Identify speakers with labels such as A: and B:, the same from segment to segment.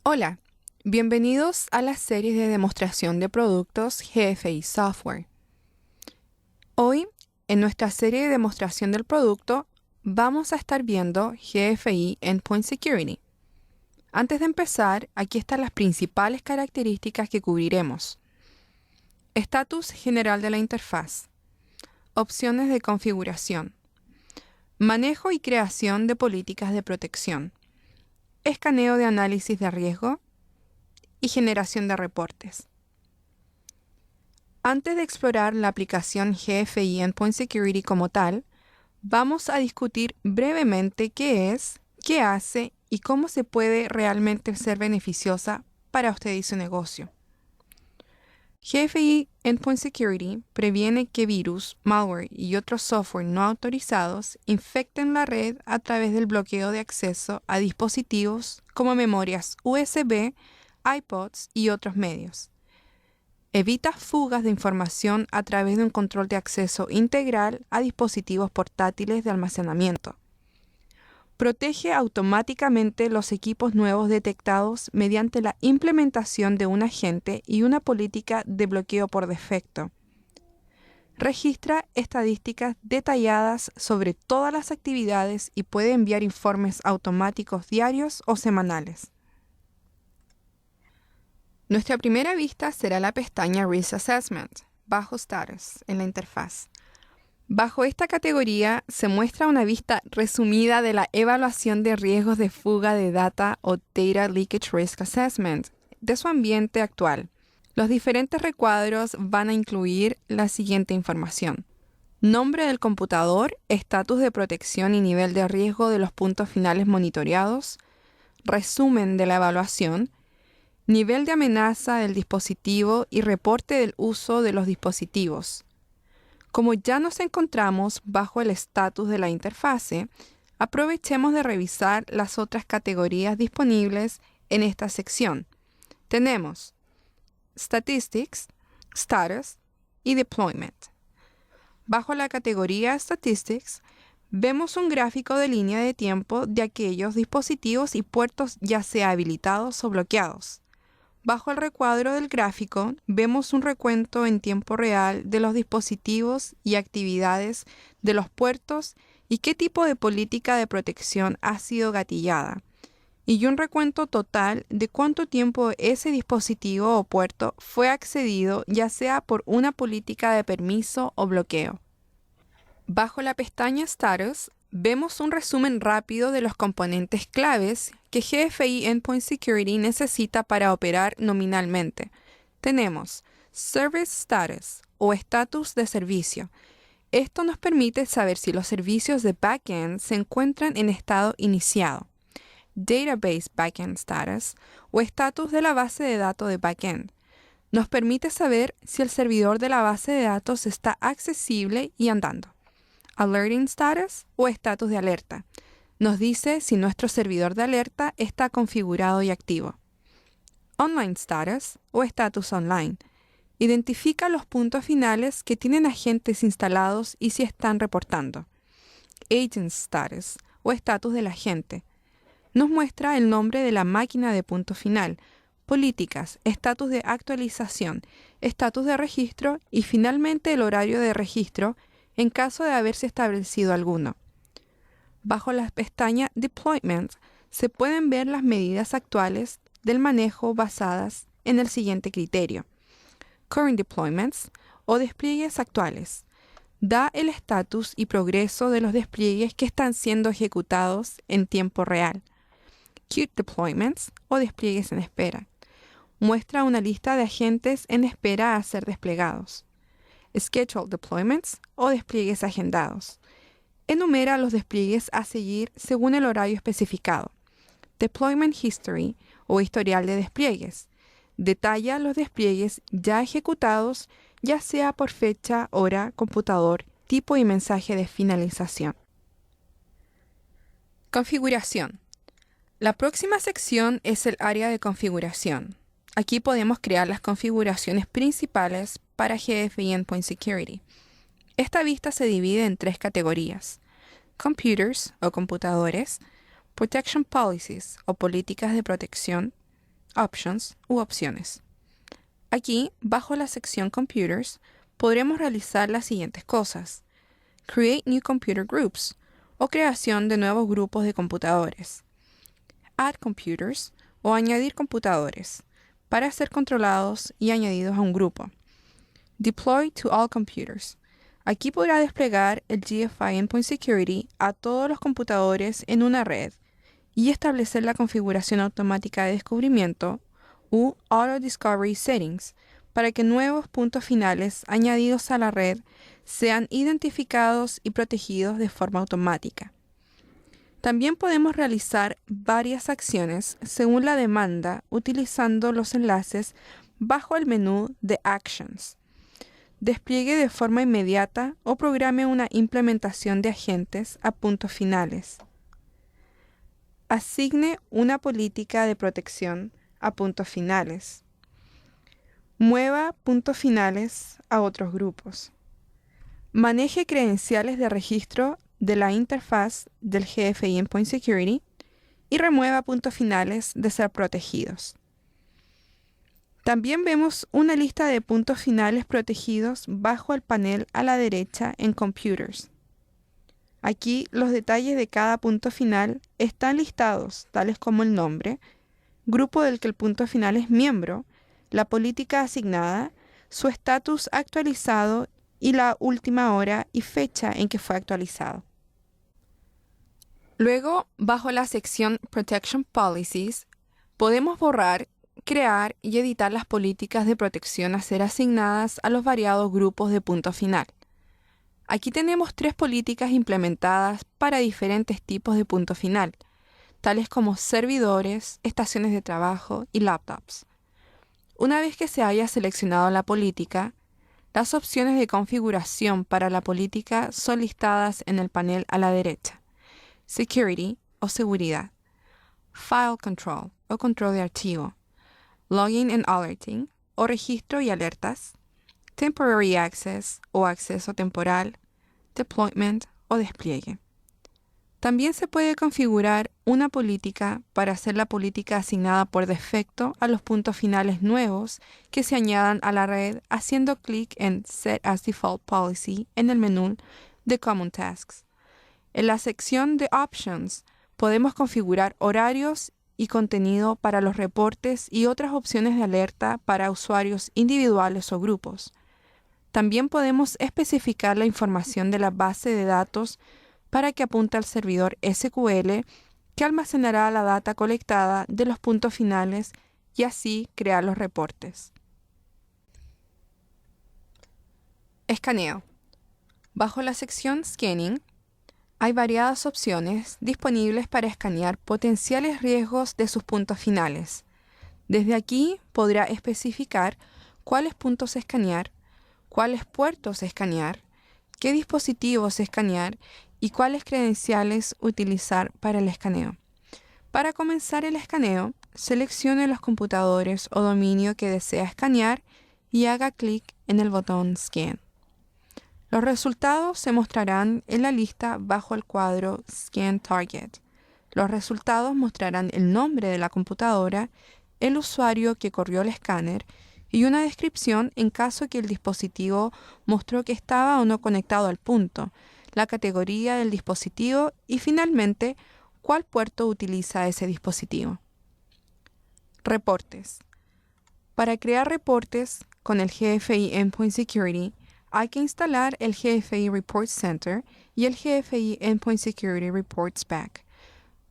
A: Hola, bienvenidos a la serie de demostración de productos GFI Software. Hoy, en nuestra serie de demostración del producto, vamos a estar viendo GFI Endpoint Security. Antes de empezar, aquí están las principales características que cubriremos. Estatus general de la interfaz. Opciones de configuración. Manejo y creación de políticas de protección. Escaneo de análisis de riesgo y generación de reportes. Antes de explorar la aplicación GFI Endpoint Security como tal, vamos a discutir brevemente qué es, qué hace y cómo se puede realmente ser beneficiosa para usted y su negocio. GFI Endpoint Security previene que virus, malware y otros software no autorizados infecten la red a través del bloqueo de acceso a dispositivos como memorias USB, iPods y otros medios. Evita fugas de información a través de un control de acceso integral a dispositivos portátiles de almacenamiento. Protege automáticamente los equipos nuevos detectados mediante la implementación de un agente y una política de bloqueo por defecto. Registra estadísticas detalladas sobre todas las actividades y puede enviar informes automáticos diarios o semanales. Nuestra primera vista será la pestaña Risk Assessment, bajo Status, en la interfaz. Bajo esta categoría se muestra una vista resumida de la evaluación de riesgos de fuga de data o Data Leakage Risk Assessment de su ambiente actual. Los diferentes recuadros van a incluir la siguiente información: nombre del computador, estatus de protección y nivel de riesgo de los puntos finales monitoreados, resumen de la evaluación, nivel de amenaza del dispositivo y reporte del uso de los dispositivos. Como ya nos encontramos bajo el estatus de la interfase, aprovechemos de revisar las otras categorías disponibles en esta sección. Tenemos Statistics, Status y Deployment. Bajo la categoría Statistics, vemos un gráfico de línea de tiempo de aquellos dispositivos y puertos ya sea habilitados o bloqueados. Bajo el recuadro del gráfico, vemos un recuento en tiempo real de los dispositivos y actividades de los puertos y qué tipo de política de protección ha sido gatillada, y un recuento total de cuánto tiempo ese dispositivo o puerto fue accedido, ya sea por una política de permiso o bloqueo. Bajo la pestaña Status, vemos un resumen rápido de los componentes claves que GFI Endpoint Security necesita para operar nominalmente. Tenemos Service Status o estatus de servicio. Esto nos permite saber si los servicios de backend se encuentran en estado iniciado. Database Backend Status o estatus de la base de datos de backend. Nos permite saber si el servidor de la base de datos está accesible y andando. Alerting Status o estatus de alerta. Nos dice si nuestro servidor de alerta está configurado y activo. Online Status o estatus online. Identifica los puntos finales que tienen agentes instalados y si están reportando. Agent Status o estatus del agente. Nos muestra el nombre de la máquina de punto final, políticas, estatus de actualización, estatus de registro y finalmente el horario de registro en caso de haberse establecido alguno. Bajo la pestaña Deployment se pueden ver las medidas actuales del manejo basadas en el siguiente criterio. Current Deployments o despliegues actuales. Da el estatus y progreso de los despliegues que están siendo ejecutados en tiempo real. Queued Deployments o despliegues en espera. Muestra una lista de agentes en espera a ser desplegados. Scheduled Deployments o despliegues agendados. Enumera los despliegues a seguir según el horario especificado. Deployment History o historial de despliegues. Detalla los despliegues ya ejecutados, ya sea por fecha, hora, computador, tipo y mensaje de finalización. Configuración. La próxima sección es el área de configuración. Aquí podemos crear las configuraciones principales para GFI Endpoint Security. Esta vista se divide en tres categorías: Computers o computadores, Protection Policies o políticas de protección, options u opciones. Aquí, bajo la sección Computers, podremos realizar las siguientes cosas: Create new computer groups, o creación de nuevos grupos de computadores; Add computers, o añadir computadores, para ser controlados y añadidos a un grupo; Deploy to all computers. Aquí podrá desplegar el GFI Endpoint Security a todos los computadores en una red y establecer la configuración automática de descubrimiento u Auto Discovery Settings para que nuevos puntos finales añadidos a la red sean identificados y protegidos de forma automática. También podemos realizar varias acciones según la demanda utilizando los enlaces bajo el menú de Actions. Despliegue de forma inmediata o programe una implementación de agentes a puntos finales. Asigne una política de protección a puntos finales. Mueva puntos finales a otros grupos. Maneje credenciales de registro de la interfaz del GFI Endpoint Security y remueva puntos finales de ser protegidos. También vemos una lista de puntos finales protegidos bajo el panel a la derecha en Computers. Aquí los detalles de cada punto final están listados, tales como el nombre, grupo del que el punto final es miembro, la política asignada, su estatus actualizado y la última hora y fecha en que fue actualizado. Luego, bajo la sección Protection Policies, podemos borrar, crear y editar las políticas de protección a ser asignadas a los variados grupos de punto final. Aquí tenemos 3 políticas implementadas para diferentes tipos de punto final, tales como servidores, estaciones de trabajo y laptops. Una vez que se haya seleccionado la política, las opciones de configuración para la política son listadas en el panel a la derecha: Security o seguridad, File Control o control de archivo, Logging and Alerting o registro y alertas, Temporary Access o acceso temporal, Deployment o despliegue. También se puede configurar una política para hacer la política asignada por defecto a los puntos finales nuevos que se añadan a la red haciendo clic en Set as Default Policy en el menú de Common Tasks. En la sección de Options podemos configurar horarios y contenido para los reportes y otras opciones de alerta para usuarios individuales o grupos. También podemos especificar la información de la base de datos para que apunte al servidor SQL que almacenará la data colectada de los puntos finales y así crear los reportes. Escaneo. Bajo la sección Scanning, hay variadas opciones disponibles para escanear potenciales riesgos de sus puntos finales. Desde aquí podrá especificar cuáles puntos escanear, cuáles puertos escanear, qué dispositivos escanear y cuáles credenciales utilizar para el escaneo. Para comenzar el escaneo, seleccione los computadores o dominio que desea escanear y haga clic en el botón Scan. Los resultados se mostrarán en la lista bajo el cuadro Scan Target. Los resultados mostrarán el nombre de la computadora, el usuario que corrió el escáner y una descripción en caso que el dispositivo mostró que estaba o no conectado al punto, la categoría del dispositivo y finalmente cuál puerto utiliza ese dispositivo. Reportes. Para crear reportes con el GFI Endpoint Security, hay que instalar el GFI Report Center y el GFI Endpoint Security Reports Pack.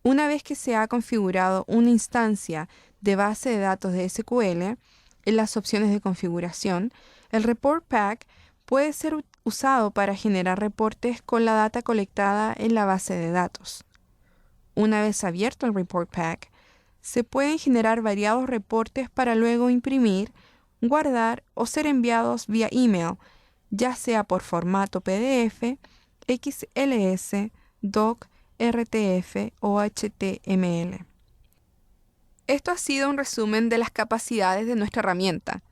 A: Una vez que se ha configurado una instancia de base de datos de SQL, en las opciones de configuración, el Report Pack puede ser usado para generar reportes con la data colectada en la base de datos. Una vez abierto el Report Pack, se pueden generar variados reportes para luego imprimir, guardar o ser enviados vía email, ya sea por formato PDF, XLS, DOC, RTF o HTML. Esto ha sido un resumen de las capacidades de nuestra herramienta.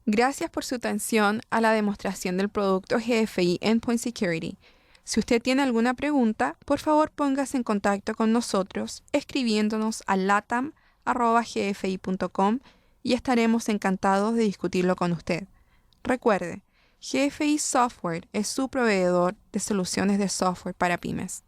A: Gracias por su atención a la demostración del producto GFI Endpoint Security. Si usted tiene alguna pregunta, por favor póngase en contacto con nosotros escribiéndonos a latam@gfi.com. gfi.com y estaremos encantados de discutirlo con usted. Recuerde, GFI Software es su proveedor de soluciones de software para pymes.